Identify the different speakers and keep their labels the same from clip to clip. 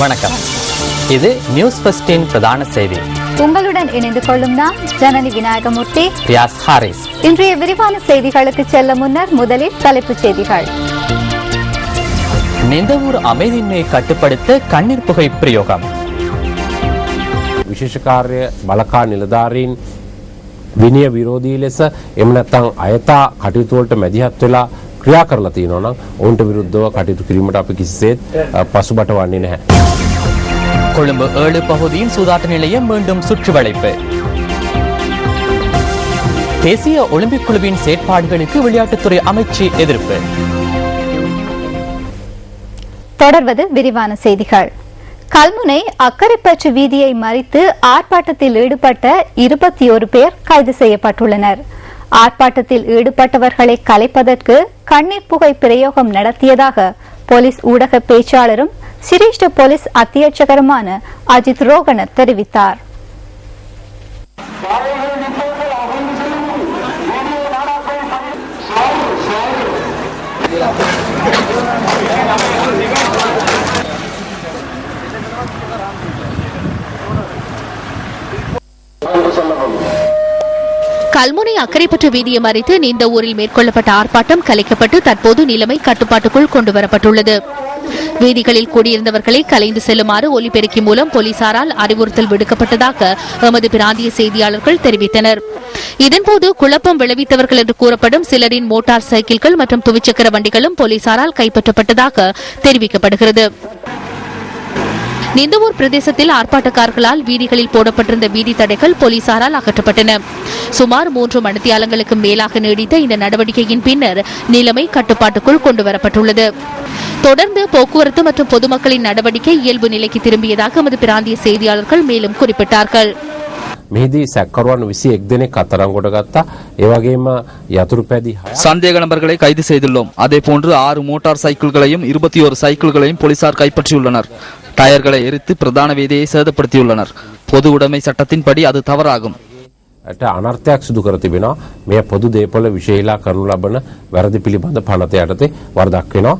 Speaker 1: வணக்கம். இது நியூஸ் ஃபர்ஸ்டின் பிரதான செய்தி.
Speaker 2: உங்களுடன் இணைந்து கொள்ளும் நான் ஜனனி விநாயகமூர்த்தி,
Speaker 1: ரியாஸ் ஹாரிஸ்.
Speaker 2: இன்றைய விரிவான செய்திகளுக்கு செல்ல முன்னர் முதலில் தலைப்புச் செய்திகள்.
Speaker 1: நிந்தவூர் அமைதியின்மையை கட்டுப்படுத்த கண்ணீர் புகை பிரயோகம்.
Speaker 3: විශේෂ කාර්ය බලකා නිලධාරීන් විනය විරෝධී ලෙස එම නැත්නම් අයථා කටයුතු වලට මැදිහත් වෙලා ක්‍රියා කරලා තියෙනවා නම් ඔවුන්ට විරුද්ධව කටයුතු කිරීමට අපි කිසිසේත් පසුබට වන්නේ නැහැ.
Speaker 1: கொழும்பு 7 பகுதியின் சூதாட்ட நிலையம் மீண்டும் சுற்றுவளைப்பு. தேசிய ஒலிம்பிக் குழுவின் செயற்பாடுகளுக்கு விளையாட்டுத்துறை அமைச்சு எதிர்ப்பு.
Speaker 2: தொடர்வது விரிவான செய்திகள். கல்முனை அக்கரைப்பற்று வீதியை மறித்து ஆர்ப்பாட்டத்தில் ஈடுபட்ட 21 பேர் கைது செய்யப்பட்டுள்ளனர். ஆர்ப்பாட்டத்தில் ஈடுபட்டவர்களை கலைப்பதற்கு கண்ணீர் புகை பிரயோகம் நடத்தியதாக போலீஸ் ஊடக பேச்சாளரும் சிரேஷ்ட போலீஸ் அத்தியட்சகருமான அஜித் ரோகன தெரிவித்தார்.
Speaker 4: கல்முனை அக்கரைப்பற்று வீதியை மறித்து நீந்த ஊரில் மேற்கொள்ளப்பட்ட ஆர்ப்பாட்டம் கலைக்கப்பட்டு தற்போது நிலைமை கட்டுப்பாட்டுக்குள் கொண்டுவரப்பட்டுள்ளது. வீதிகளில் கூடியிருந்தவர்களை கலைந்து செல்லுமாறு ஒலிபெருக்கி மூலம் போலீசாரால் அறிவுறுத்தல் விடுக்கப்பட்டதாக எமது பிராந்திய செய்தியாளர்கள் தெரிவித்தனர். இதன்போது குழப்பம் விளைவித்தவர்கள் என்று கூறப்படும் சிலரின் மோட்டார் சைக்கிள்கள் மற்றும் துவிச்சக்கர வண்டிகளும் போலீசாரால் கைப்பற்றப்பட்டதாக தெரிவிக்கப்படுகிறது. நிந்தவூர் பிரதேசத்தில் ஆர்ப்பாட்டக்காரர்களால் வீதிகளில் போடப்பட்டிருந்த வீதி தடைகள் போலீசாரால் அகற்றப்பட்டன. சுமார் 3 மணித்தியாலங்களுக்கு மேலாக நீடித்த இந்த நடவடிக்கையின் பின்னர் நிலைமை கட்டுப்பாட்டுக்குள் கொண்டுவரப்பட்டுள்ளது. தொடர்ந்து போக்குவரத்து மற்றும் பொதுமக்களின் நடவடிக்கை இயல்பு நிலைக்கு திரும்பியதாக எமது பிராந்திய செய்தியாளர்கள் மேலும் குறிப்பிட்டார்கள்.
Speaker 5: சந்தேக நபர்களை கைது செய்துள்ளோம். அதேபோன்று 6 மோட்டார் சைக்கிள்களையும் 21 சைக்கிள்களையும் போலீசார் கைப்பற்றியுள்ளனர். டயர்களை எரித்து பிரதான வீதியை சேதப்படுத்தியுள்ளனர். பொது உடைமை சட்டத்தின்படி அது தவறாகும்.
Speaker 3: අනර්ථයක් සිදු කර තිබෙනවා. මේ පොදු දේපොළ විශේෂලා කරනු ලබන වැරදි පිළිබඳ පනත යටතේ වරදක් වෙනවා.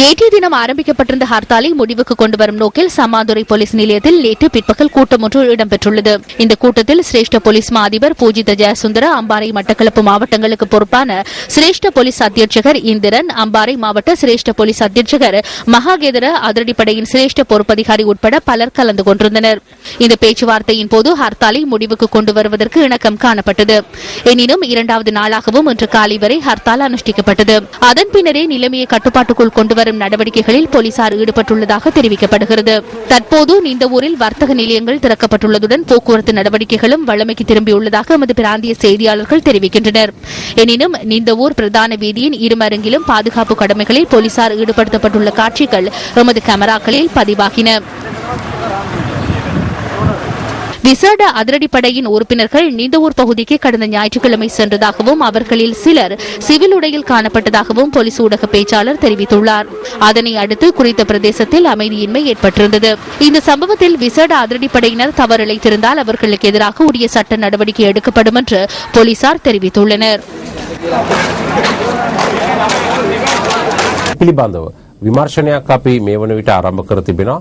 Speaker 4: நேற்றைய தினம் ஆரம்பிக்கப்பட்டிருந்த ஹர்த்தாலை முடிவுக்கு கொண்டுவரும் நோக்கில் சம்மாந்துறை போலீஸ் நிலையத்தில் நேற்று பிற்பகல் கூட்டம் ஒன்று இடம்பெற்றுள்ளது. இந்த கூட்டத்தில் சிரேஷ்ட போலீஸ் மா அதிபர் பூஜித ஜெயசுந்தர, அம்பாறை மட்டக்களப்பு மாவட்டங்களுக்கு பொறுப்பான சிரேஷ்ட போலீஸ் அத்தியட்சகர் இந்திரன், அம்பாறை மாவட்ட சிரேஷ்ட போலீஸ் அத்தியட்சகர் மகாகேதர, அதிரடிப்படையின் சிரேஷ்ட பொறுப்பதிகாரி உட்பட பலர் கலந்து கொண்டிருந்தனர். இந்த பேச்சுவார்த்தையின் போது ஹர்த்தாலை முடிவுக்கு கொண்டு வருவதற்கு இணக்கம் காணப்பட்டது. எனினும் 2வது நாளாகவும் இன்று காலை வரை ஹர்த்தால் அனுஷ்டிக்கப்பட்டது. அதன் பின்னரே நிலைமையை கட்டுப்பாட்டுக்குள் கொண்டு வரும் நடவடிக்கைகளில் போலீசார் ஈடுபட்டுள்ளதாக தெரிவிக்கப்படுகிறது. தற்போது இந்த ஊரில் வர்த்தக நிலையங்கள் திறக்கப்பட்டுள்ளதுடன் போக்குவரத்து நடவடிக்கைகளும் வழமைக்கு திரும்பியுள்ளதாக எமது பிராந்திய செய்தியாளர்கள் தெரிவிக்கின்றனர். எனினும் இந்த ஊர் பிரதான வீதியின் இருமருங்கிலும் பாதுகாப்பு கடமைகளில் போலீசார் ஈடுபடுத்தப்பட்டுள்ள காட்சிகள் எமது கேமராக்களில் பதிவாகின. விசேட அதிரடிப்படையின் உறுப்பினர்கள் நீந்தவூர் பகுதிக்கு கடந்த ஞாயிற்றுக்கிழமை சென்றதாகவும் அவர்களில் சிலர் சிவில் உடையில் காணப்பட்டதாகவும் போலீஸ் ஊடக பேச்சாளர் தெரிவித்துள்ளார். அதனை அடுத்து குறித்த பிரதேசத்தில் அமைதியின்மை ஏற்பட்டிருந்தது. இந்த சம்பவத்தில் விசேட அதிரடிப்படையினர் தவறிழைத்திருந்தால் அவர்களுக்கு எதிராக உரிய சட்ட நடவடிக்கை எடுக்கப்படும் என்று போலீசார் தெரிவித்துள்ளனர்.
Speaker 3: විමර්ශනයක් අපි මේ වන විට ආරම්භ කර තිබෙනවා.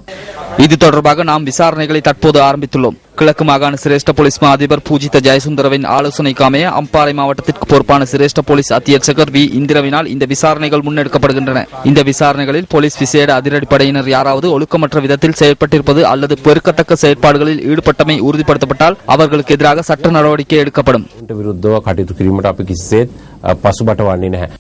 Speaker 5: இது தொடர்பாக நாம் விசாரணைகளை தற்போது ஆரம்பித்துள்ளோம். கிழக்கு மாகாண சிரேஷ்ட போலீஸ் மா அதிபர் பூஜித ஜெயசுந்தரவின் ஆலோசனைக்கு அமைய அம்பாறை மாவட்டத்திற்கு பொறுப்பான சிரேஷ்ட போலீஸ் அத்தியட்சகர் வி இந்திரவினால் இந்த விசாரணைகள் முன்னெடுக்கப்படுகின்றன. இந்த விசாரணைகளில் போலீஸ் விசேட அதிரடிப்படையினர் யாராவது ஒழுக்கமற்ற விதத்தில் செயல்பட்டிருப்பது அல்லது பெருக்கத்தக்க செயற்பாடுகளில் ஈடுபட்டமை உறுதிப்படுத்தப்பட்டால் அவர்களுக்கு எதிராக சட்ட நடவடிக்கை எடுக்கப்படும்.
Speaker 3: විරුද්ධව කටයුතු කිරීමට අපි කිසිසේත් පසුබට වන්නේ නැහැ.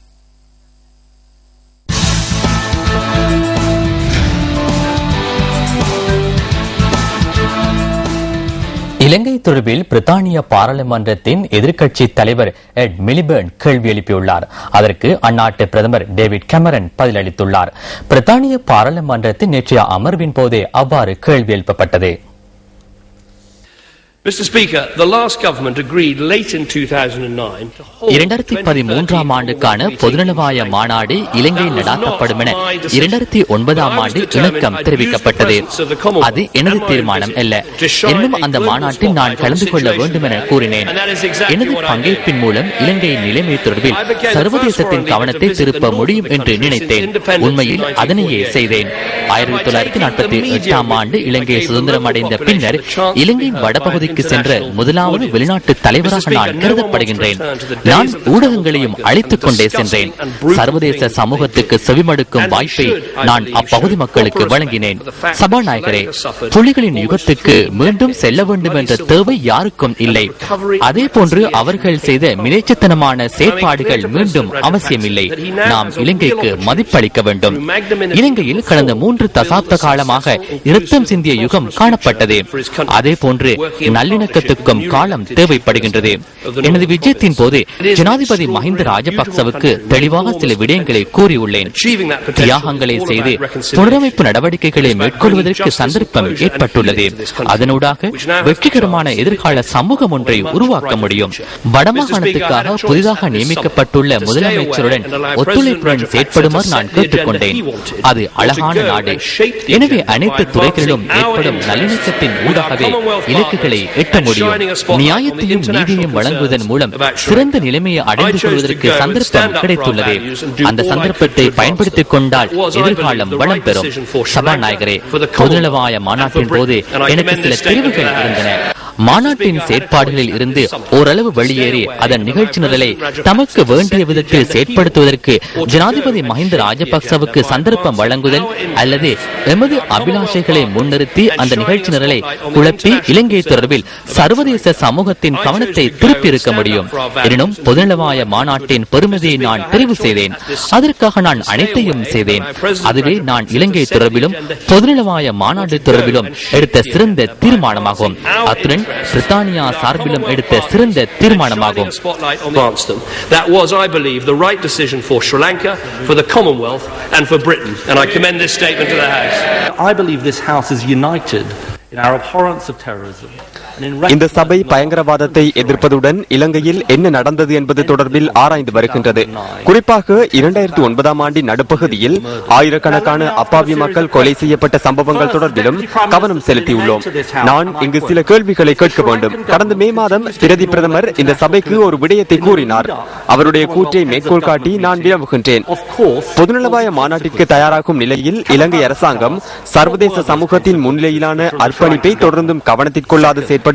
Speaker 1: இலங்கை தொடர்பில் பிரித்தானிய பாராளுமன்றத்தின் எதிர்க்கட்சி தலைவர் எட் மிலிபர்ன் கேள்வி எழுப்பியுள்ளார். அதற்கு அந்நாட்டு பிரதமர் டேவிட் கேமரன் பதிலளித்துள்ளார். பிரித்தானிய பாராளுமன்றத்தின் நேற்றைய அமர்வின் போதே அவ்வாறு கேள்வி எழுப்பப்பட்டது.
Speaker 6: Mr. Speaker, the last government agreed late in 2009 to hold
Speaker 1: 2013 ஆண்டுக்கான பொதுநலவாய மாநாடு இலங்கையில் நடாத்தப்படும் என 2009 ஆண்டு இணக்கம் தெரிவிக்கப்பட்டது. அது எனது தீர்மானம் அல்ல. இன்னும் அந்த மாநாட்டில் நான் கலந்து கொள்ள வேண்டும் என கூறினேன். எனது பங்கேற்பின் மூலம் இலங்கையின் நிலைமை தொடர்பில் சர்வதேசத்தின் கவனத்தை திருப்ப முடியும் என்று நினைத்தேன். உண்மையில் அதனையே செய்தேன். 1948 ஆண்டு இலங்கை சுதந்திரம் அடைந்த பின்னர் இலங்கையின் வடபகுதி சென்ற முதலாவது வெளிநாட்டு தலைவராக நான் கருதப்படுகின்றேன். நான் ஊடகங்களையும் அழைத்துக் கொண்டே சென்றேன். சர்வதேச சமூகத்துக்கு செவிமடுக்கும் வாய்ப்பை நான் அப்பகுதி மக்களுக்கு வழங்கினேன். சபாநாயகரே, புலிகளின் யுகத்துக்கு மீண்டும் செல்ல வேண்டும் என்ற தேவை யாருக்கும் இல்லை. அதே போன்று அவர்கள் செய்த மிலேச்சத்தனமான செயற்பாடுகள் மீண்டும் அவசியமில்லை. நாம் இலங்கைக்கு மதிப்பளிக்க வேண்டும். இலங்கையில் கடந்த 3 தசாப்த காலமாக இரத்தம் சிந்திய யுகம் காணப்பட்டது. அதே போன்று நல்லிணக்கத்துக்கும் காலம் தேவைப்படுகின்றது. எனது விஜயத்தின் போது ஜனாதிபதி மஹிந்த ராஜபக்சவுக்கு தெளிவாக சில விடயங்களை கூறியுள்ளேன். தியாகங்களை செய்து புனரமைப்பு நடவடிக்கைகளை மேற்கொள்வதற்கு சந்தர்ப்பம் ஏற்பட்டுள்ளது. அதனூடாக வெற்றிகரமான எதிர்கால சமூகம் ஒன்றை உருவாக்க முடியும். வடமாகாணத்துக்காக புதிதாக நியமிக்கப்பட்டுள்ள முதலமைச்சருடன் ஒத்துழைப்புடன் செயற்படுமாறு நான் கேட்டுக்கொண்டேன். அது அழகான நாடு. எனவே அனைத்து துறைகளிலும் ஏற்படும் நல்லிணக்கத்தின் ஊடாகவே இலக்குகளை எட்ட முடியும். நியாயத்தையும் நீதியையும் வழங்குவதன் மூலம் சிறந்த நிலைமையை அடைந்து கொள்வதற்கு சந்தர்ப்பம் கிடைத்துள்ளது. அந்த சந்தர்ப்பத்தை பயன்படுத்திக் கொண்டால் எதிர்காலம் வளம் பெறும். சபாநாயகரே, பொதுநலவாய மாநாட்டின் போது எனக்கு சில தெரிவுகள் இருந்தன. மாநாட்டின் செயற்பாடுகளில் இருந்து ஓரளவு வெளியேறி அதன் நிகழ்ச்சி நிரலை தமக்கு வேண்டிய விதத்தில் செயற்படுத்துவதற்கு ஜனாதிபதி மஹிந்த ராஜபக்சவுக்கு சந்தர்ப்பம் வழங்குதல் அல்லது எமது அபிலாஷைகளை முன்னிறுத்தி அந்த நிகழ்ச்சி நிரலை குழப்பி இலங்கை தொடர்பில் சர்வதேச சமூகத்தின் கவனத்தை திருப்பி இருக்க முடியும். எனினும் பொதுநலவாய மாநாட்டின் பெருமதியை நான் தெரிவு செய்தேன். அதற்காக நான் அனைத்தையும் செய்தேன். அதுவே நான் இலங்கை தொடர்பிலும் பொதுநலவாய மாநாடு தொடர்பிலும் எடுத்த சிறந்த தீர்மானமாகும். அத்துடன் பிரித்தானியா சார்பிலும் எடுத்த சிறந்த தீர்மானமாகும்.
Speaker 6: That was, I believe, the right decision for Sri Lanka, for the Commonwealth and for Britain. And I commend this statement to the House.
Speaker 7: I believe this House is united in our abhorrence of terrorism.
Speaker 8: இந்த சபை பயங்கரவாதத்தை எதிர்ப்பதுடன் இலங்கையில் என்ன நடந்தது என்பது தொடர்பில் ஆராய்ந்து வருகின்றது. குறிப்பாக 2009 ஆண்டின் நடுப்பகுதியில் ஆயிரக்கணக்கான அப்பாவி மக்கள் கொலை செய்யப்பட்ட சம்பவங்கள் தொடர்பிலும் கவனம் செலுத்தியுள்ளோம். நான் இங்கு சில கேள்விகளை கேட்க வேண்டும். கடந்த மே மாதம் பிரதி பிரதமர் இந்த சபைக்கு ஒரு விடயத்தை கூறினார். அவருடைய கூற்றை மேற்கோள் காட்டி நான் வினவுகின்றேன். பொதுநலவாய மாநாட்டிற்கு தயாராகும் நிலையில் இலங்கை அரசாங்கம் சர்வதேச சமூகத்தின் முன்னிலையிலான அர்ப்பணிப்பை தொடர்ந்தும் கவனத்திற்கொள்ளாது செயற்படுமாயின்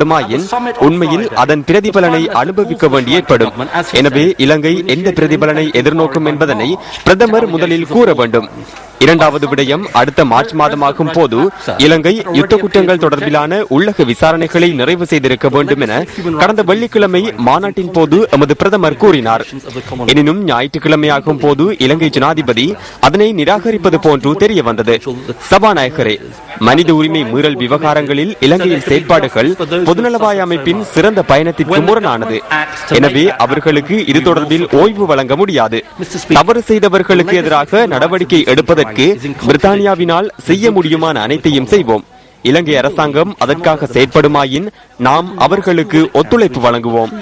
Speaker 8: உண்மையில் அதன் பிரதிபலனை அனுபவிக்க வேண்டி ஏற்படும். எனவே இலங்கை எந்த பிரதிபலனை எதிர்நோக்கும் என்பதனை பிரதமர் முதலில் கூற வேண்டும். இரண்டாவது விடயம், அடுத்த மார்ச் மாதமாகும் போது இலங்கை யுத்த குற்றங்கள் தொடர்பிலான உள்ளக விசாரணைகளை நிறைவு செய்திருக்க வேண்டும் என கடந்த வெள்ளிக்கிழமை மாநாட்டின் போது எமது பிரதமர் கூறினார். எனினும் ஞாயிற்றுக்கிழமையாகும் போது இலங்கை ஜனாதிபதி அதனை நிராகரிப்பது போன்று தெரிய வந்தது. சபாநாயகரே, மனித உரிமை மீறல் விவகாரங்களில் இலங்கையின் செயற்பாடுகள் பொதுநலவாய அமைப்பின் சிறந்த பயணத்திற்கு முரணானது. எனவே அவர்களுக்கு இது தொடர்பில் ஓய்வு வழங்க முடியாது. தவறு செய்தவர்களுக்கு எதிராக நடவடிக்கை எடுப்பதற்கு பிரித்தானியாவினால் செய்ய முடியுமான அனைத்தையும் செய்வோம். இலங்கை அரசாங்கம் அதற்காக செயற்படுமாயின் நாம் அவர்களுக்கு ஒத்துழைப்பு வழங்குவோம்.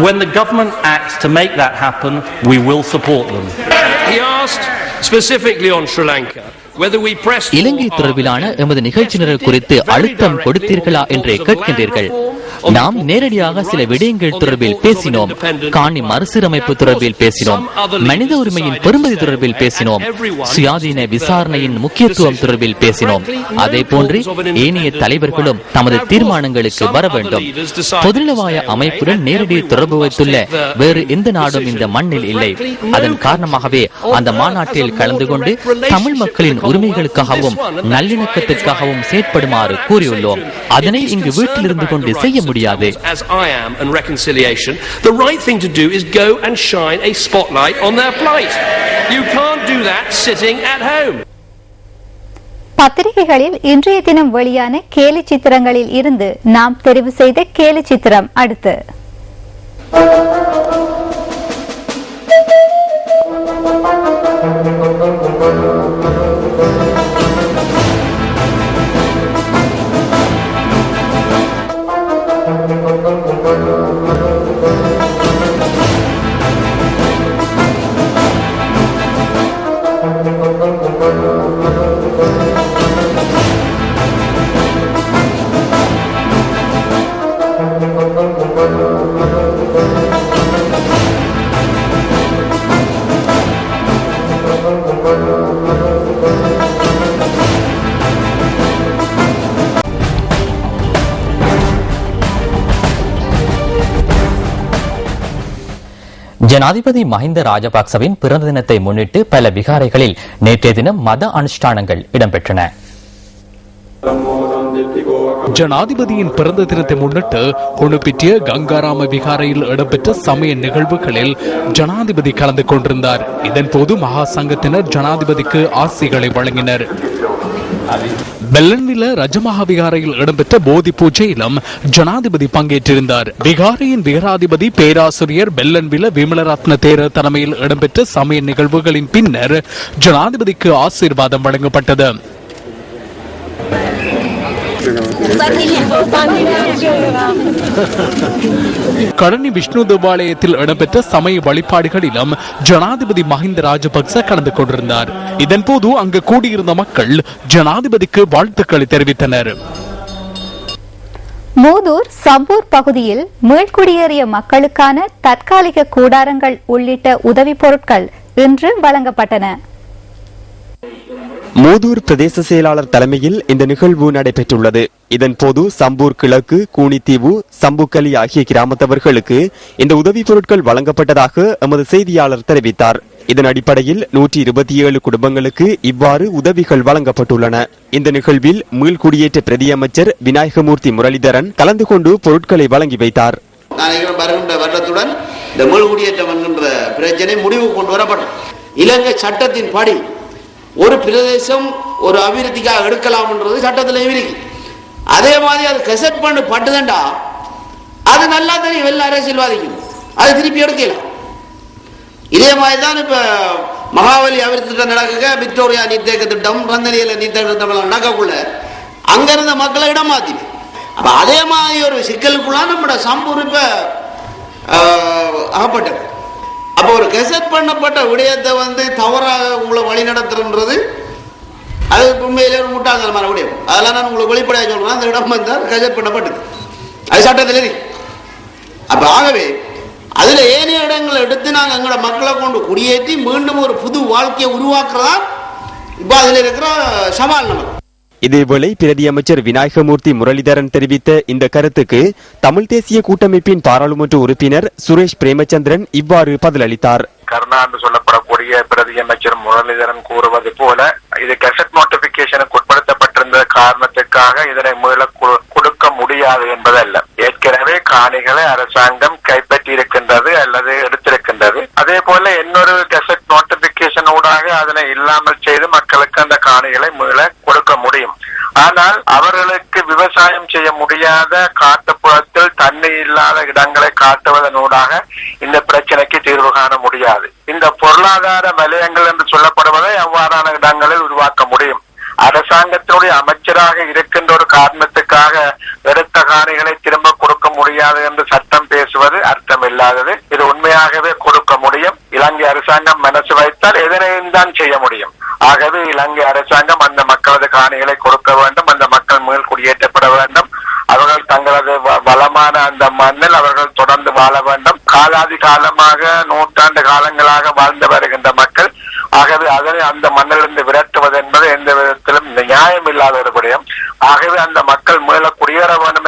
Speaker 7: When the government acts to make that happen, we will support them.
Speaker 6: He asked specifically on Sri Lanka whether we pressed
Speaker 1: இலங்கை தொடர்பிலான எமது நிகழ்ச்சி நிரல் குறித்து அழுத்தம் கொடுத்தீர்களா என்று கேட்கின்றீர்கள். நாம் நேரடியாக சில விடயங்கள் தொடர்பில் பேசினோம். காணி மறுசீரமைப்பு தொடர்பில் பேசினோம். மனித உரிமையின் பெருமதி தொடர்பில் பேசினோம். சுயாதீன விசாரணையின் முக்கியத்துவம் தொடர்பில் பேசினோம். அதே போன்று ஏனைய தலைவர்களும் தமது தீர்மானங்களுக்கு வர வேண்டும். பொதுநலவாய அமைப்புடன் நேரடி தொடர்பு வைத்துள்ள வேறு எந்த நாடும் இந்த மண்ணில் இல்லை. அதன் காரணமாகவே அந்த மாநாட்டில் கலந்து கொண்டு தமிழ் மக்களின் உரிமைகளுக்காகவும் நல்லிணக்கத்திற்காகவும் செயற்படுமாறு கூறியுள்ளோம். அதனை இங்கு வீட்டில் இருந்து கொண்டு செய்ய முடியாது.
Speaker 6: As I am and reconciliation, the right thing to do is go and shine a spotlight on their plight. You can't do that sitting at home.
Speaker 2: பத்திரிகைகளில் இன்றைய தினம் வெளியான கேலி சித்திரங்களில் இருந்து நாம் தெரிவு செய்த கேலி சித்திரம் அடுத்து.
Speaker 1: ஜனாதிபதி மஹிந்த ராஜபக்சவின் பிறந்த தினத்தை முன்னிட்டு பல விகாரைகளில் நேற்றைய தினம் மத அனுஷ்டானங்கள் இடம்பெற்றன.
Speaker 9: ஜனாதிபதியின் பிறந்த தினத்தை முன்னிட்டு கொழுப்பிட்டிய கங்காராம விகாரையில் இடம்பெற்ற சமய நிகழ்வுகளில் ஜனாதிபதி கலந்து கொண்டிருந்தார். இதன்போது மகா சங்கத்தினர் ஜனாதிபதிக்கு ஆசிகளை வழங்கினர். பெல்லன்வில ரஜமஹா விகாரையில் இடம்பெற்ற போதி பூஜையிலும் ஜனாதிபதி பங்கேற்றிருந்தார். விகாரையின் விகாராதிபதி பேராசிரியர் பெல்லன்வில விமலரத்ன தேரர் தலைமையில் இடம்பெற்ற சமய நிகழ்வுகளின் பின்னர் ஜனாதிபதிக்கு ஆசீர்வாதம் வழங்கப்பட்டது. கடனி விஷ்ணு தேவாலயத்தில் இடம்பெற்ற சமய வழிபாடுகளிலும் ஜனாதிபதி மஹிந்த ராஜபக்ச கலந்து கொண்டிருந்தார். இதன்போது அங்கு கூடியிருந்த மக்கள் ஜனாதிபதிக்கு வாழ்த்துக்களை தெரிவித்தனர்.
Speaker 2: மூதூர் சம்பூர் பகுதியில் மீள்குடியேறிய மக்களுக்கான தற்காலிக கூடாரங்கள் உள்ளிட்ட உதவிப் பொருட்கள் இன்று வழங்கப்பட்டன.
Speaker 8: மூதூர் பிரதேச செயலாளர் தலைமையில் இந்த நிகழ்வு நடைபெற்றுள்ளது. இதன்போது சம்பூர் கிழக்கு, கூனித்தீவு, சம்புக்கலி ஆகிய கிராமத்தவர்களுக்கு இந்த உதவிப் பொருட்கள் வழங்கப்பட்டதாக எமது செய்தியாளர் தெரிவித்தார். இதன் அடிப்படையில் 127 குடும்பங்களுக்கு இவ்வாறு உதவிகள் வழங்கப்பட்டுள்ளன. இந்த நிகழ்வில் மீள்குடியேற்ற பிரதி அமைச்சர் விநாயகமூர்த்தி முரளிதரன் கலந்து கொண்டு பொருட்களை வழங்கி வைத்தார்.
Speaker 10: வருடத்துடன் இந்த மீள்குடியேற்றம் என்கின்ற பிரச்சனை முடிவு கொண்டு வரப்படும். இலங்கை சட்டத்தின் படி ஒரு பிரதேசம் ஒரு அபிவிருத்திக்காக எடுக்கலாம் என்றது சட்டத்தில் இருக்கு. அதே மாதிரி அது கெசட் பண்ணு பட்டுதண்டா அது நல்லா தெரியும் எல்லா அரசியல்வாதிக்கும், அது திருப்பி எடுக்கலாம். இதே மாதிரி தான் இப்ப மகாவலி அபிவிருத்தி திட்டம் நடக்க, விக்டோரியா நீர்த்தேக்க திட்டம், ரந்தனியில நீர்த்தேக்க திட்டம் நடக்கக்குள்ள அங்க இருந்த மக்களை இடம் மாத்தி. அப்ப அதே மாதிரி ஒரு சிக்கலுக்குள்ள நம்மட சம்பூர் இப்ப அகப்பட்டது. அப்போ ஒரு கெசட் பண்ணப்பட்ட விடயத்தை தவறாக உங்களை வழி நடத்துறது அது உண்மையிலே ஒரு முட்டாள்தனமான விடயம். அதெல்லாம் நான் உங்களுக்கு வெளிப்படையாக சொல்றேன். அந்த இடம் கெசட் பண்ணப்பட்டது, அது சட்டத்தில் இருக்கு. அப்ப ஆகவே அதுல ஏனைய இடங்களை எடுத்து நாங்கள் எங்களோட மக்களை கொண்டு குடியேற்றி மீண்டும் ஒரு புது வாழ்க்கையை உருவாக்குறதா இப்ப அதுல இருக்கிற சவால் நமக்கு.
Speaker 8: இதேவேளை பிரதி அமைச்சர் விநாயகமூர்த்தி முரளிதரன் தெரிவித்த இந்த கருத்துக்கு தமிழ் தேசிய கூட்டமைப்பின் பாராளுமன்ற உறுப்பினர் சுரேஷ் பிரேமச்சந்திரன் இவ்வாறு பதிலளித்தார்.
Speaker 11: கருணா என்று சொல்லப்படக்கூடிய பிரதி அமைச்சர் முரளிதரன் கூறுவது போல இது கெசட் நோட்டிபிகேஷனுக்கு உட்படுத்தப்பட்டிருந்த காரணத்துக்காக இதனை மீள கொடுக்க முடியாது என்பதல்ல. ஏற்கனவே காணிகளை அரசாங்கம் கைப்பற்றி இருக்கின்றது அல்லது எடுத்திருக்கின்றது. அதே போல இன்னொரு கெசட் நோட்டிபிகேஷன் ஊடாக அதனை இல்லாமல் செய்து மக்களுக்கு அந்த காணிகளை மீள கொடுக்க முடியும். ஆனால் அவர்களுக்கு விவசாயம் செய்ய முடியாத காட்டுப்புறத்தில் தண்ணி இல்லாத இடங்களை காட்டுவதனூடாக இந்த பிரச்சனைக்கு தீர்வு காண முடியாது. இந்த பொருளாதார வலயங்கள் என்று சொல்லப்படுவதை அவ்வாறான இடங்களில் உருவாக்க முடியும். அரசாங்கத்தினுடைய அமைச்சராக இருக்கின்ற ஒரு காரணத்துக்காக எடுத்த காணிகளை திரும்ப கொடுக்க முடியாது என்று சட்டம் பேசுவது அர்த்தம் இல்லாதது. இது உண்மையாகவே கொடுக்க முடியும். இலங்கை அரசாங்கம் மனசு வைத்தால் எதனையும் தான் செய்ய முடியும். ஆகவே இலங்கை அரசாங்கம் அந்த மக்களது காணிகளை கொடுக்க வேண்டும். அந்த மக்கள் மேல் குடியேற்றப்பட வேண்டும். அவர்கள் தங்களது வளமான அந்த மண்ணில் அவர்கள் தொடர்ந்து வாழ வேண்டும். காலாதி காலமாக நூற்றாண்டு காலங்களாக வாழ்ந்து வருகின்ற மக்கள். ஆகவே அதனை அந்த மண்ணிலிருந்து விரட்டுவது என்பது எந்த விதத்திலும் நியாயம் இல்லாத ஒரு விடயம். ஆகவே அந்த மக்கள் மேல குடியேற வேண்டும்